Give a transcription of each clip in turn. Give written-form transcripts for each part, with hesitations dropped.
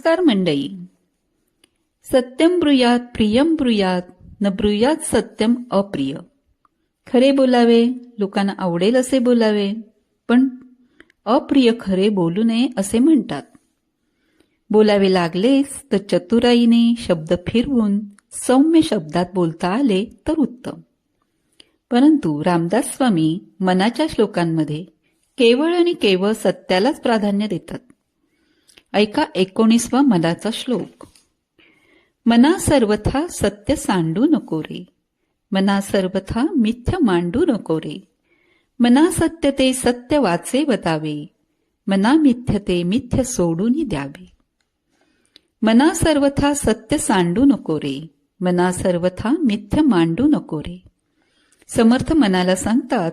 नमस्कार मंडळी. सत्यम ब्रूयात प्रियम ब्रूयात न ब्रूयात सत्यम अप्रिय. खरे बोलावे, लोकांना आवडेल असे बोलावे, पण अप्रिय खरे बोलू नये असे म्हणतात. बोलावे लागलेच तर चतुराईने शब्द फिरवून सौम्य शब्दात बोलता आले तर उत्तम. परंतु रामदास स्वामी मनाच्या श्लोकांमध्ये केवळ आणि केवळ सत्यालाच प्राधान्य देतात. ऐका 19वा मनाचा श्लोक. मना सर्वथा सत्य सांडू नको रे, मना सर्वथा मिथ्य मांडू नको रे, मना सत्य ते सत्य वाचे बतावे, मना मिथ्य ते मिथ्य सोडून द्यावे. मना सर्वथा सत्य सांडू नको रे, मना सर्वथा मिथ्य मांडू नको रे. समर्थ मनाला सांगतात,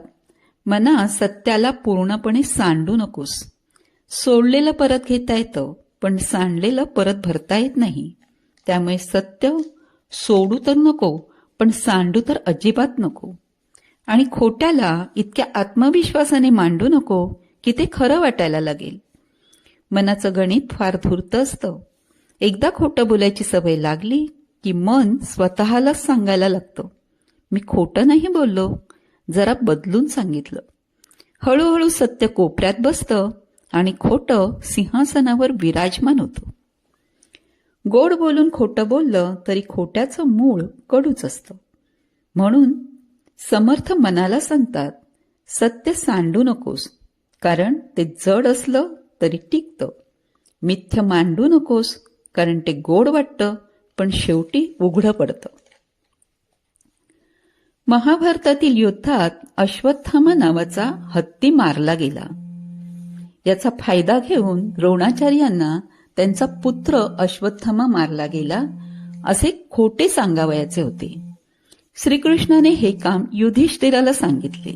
मना सत्याला पूर्णपणे सांडू नकोस. सोडलेलं परत घेता येतं, पण सांडलेलं परत भरता येत नाही. त्यामुळे सत्य सोडू तर नको, पण सांडू तर अजिबात नको. आणि खोट्याला इतक्या आत्मविश्वासाने मांडू नको की ते खरं वाटायला लागेल. मनाचं गणित फार धूर्त असतं. एकदा खोटं बोलायची सवय लागली की मन स्वतःलाच सांगायला लागतं, मी खोटं नाही बोललो, जरा बदलून सांगितलं. हळूहळू सत्य कोपऱ्यात बसतं आणि खोटं सिंहासनावर विराजमान होतं. गोड बोलून खोटं बोललं तरी खोट्याचं मूळ कडूच असतं. म्हणून समर्थ मनाला सांगतात, सत्य सांडू नकोस, कारण ते जड असलं तरी टिकतं. मिथ्य मांडू नकोस, कारण ते गोड वाटतं पण शेवटी उघडं पडतं. महाभारतातील युद्धात अश्वत्थामा नावाचा हत्ती मारला गेला. याचा फायदा घेऊन द्रोणाचार्यांना त्यांचा पुत्र अश्वत्थामा मारला गेला असे खोटे सांगावयाचे होते. श्रीकृष्णाने हे काम युधिष्ठिराला सांगितले.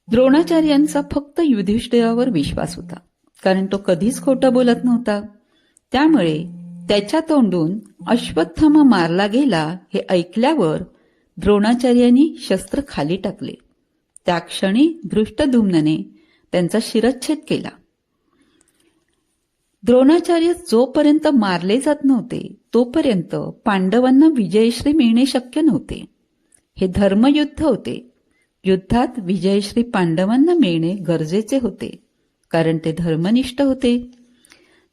द्रोणाचार्यांचा फक्त युधिष्ठिरावर विश्वास होता, कारण तो कधीच खोटं बोलत नव्हता. त्यामुळे त्याच्या तोंडून अश्वत्थामा मारला गेला हे ऐकल्यावर द्रोणाचार्यांनी शस्त्र खाली टाकले. त्या क्षणी धृष्टद्युम्नने त्यांचा शिरच्छेद केला. द्रोणाचार्य जोपर्यंत मारले जात नव्हते तोपर्यंत पांडवांना विजयश्री मिळणे शक्य नव्हते. हे धर्मयुद्ध होते. युद्धात विजयश्री पांडवांना मिळणे गरजेचे होते, कारण ते धर्मनिष्ठ होते.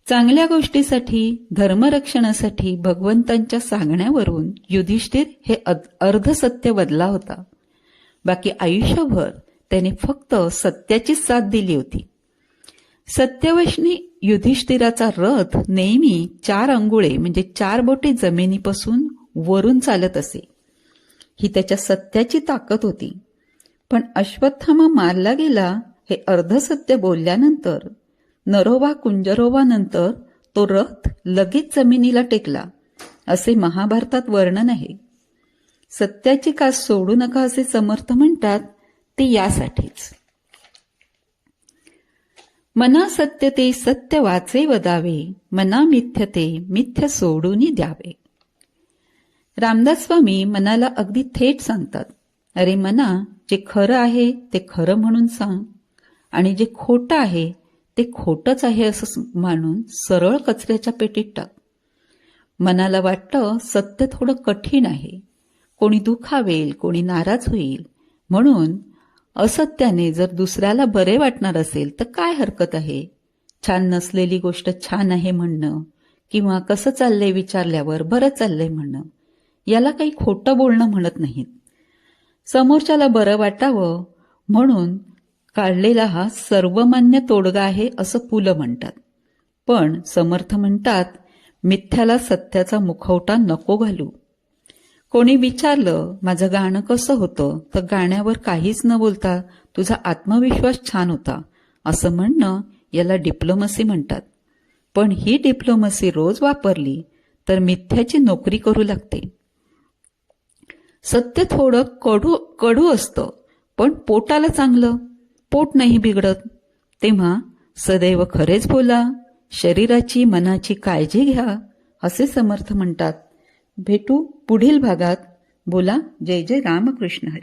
चांगल्या गोष्टीसाठी, धर्मरक्षणासाठी भगवंतांच्या सांगण्यावरून युधिष्ठिर हे अर्धसत्य बदला होता. बाकी आयुष्यभर त्याने फक्त सत्याचीच साथ दिली होती. सत्यवशनी युधिष्ठिराचा रथ नेहमी 4 अंगुळे म्हणजे 4 बोटे जमिनीपासून वरून चालत असे. ही त्याच्या सत्याची ताकद होती. पण अश्वत्थामा मारला गेला हे अर्धसत्य बोलल्यानंतर, नरोवा कुंजरोवा नंतर तो रथ लगेच जमिनीला टेकला असे महाभारतात वर्णन आहे. सत्याची कास सोडू नका असे समर्थ म्हणतात ते यासाठीच. मना सत्य ते सत्य वाचे वदावे, मना मिथ्य ते मिथ्य सोडून द्यावे. रामदास स्वामी मनाला अगदी थेट सांगतात, अरे मना, जे खरं आहे ते खरं म्हणून सांग, आणि जे खोटं आहे ते खोटंच आहे असं मानून सरळ कचऱ्याच्या पेटीत टाक. मनाला वाटतं सत्य थोडं कठीण आहे, कोणी दुखावेल, कोणी नाराज होईल, म्हणून असत्याने जर दुसऱ्याला बरे वाटणार असेल तर काय हरकत आहे. छान नसलेली गोष्ट छान आहे म्हणणं, किंवा कसं चाललंय विचारल्यावर बरं चाललंय म्हणणं, याला काही खोटं बोलणं म्हणत नाहीत. समोरच्याला बरं वाटावं म्हणून काढलेला हा सर्वमान्य तोडगा आहे असं पु ल म्हणतात. पण समर्थ म्हणतात, मिथ्याला सत्याचा मुखवटा नको घालू. कोणी विचारलं माझं गाणं कसं होतं, तर गाण्यावर काहीच न बोलता तुझा आत्मविश्वास छान होता असं म्हणणं याला डिप्लोमसी म्हणतात. पण ही डिप्लोमसी रोज वापरली तर मिथ्याची नोकरी करू लागते. सत्य थोडं कडू असतं, पण पोटाला चांगलं, पोट नाही बिघडत. तेव्हा सदैव खरेच बोला, शरीराची मनाची काळजी घ्या असे समर्थ म्हणतात. भेटू पुढील भागात. बोला जय जय रामकृष्ण हरी.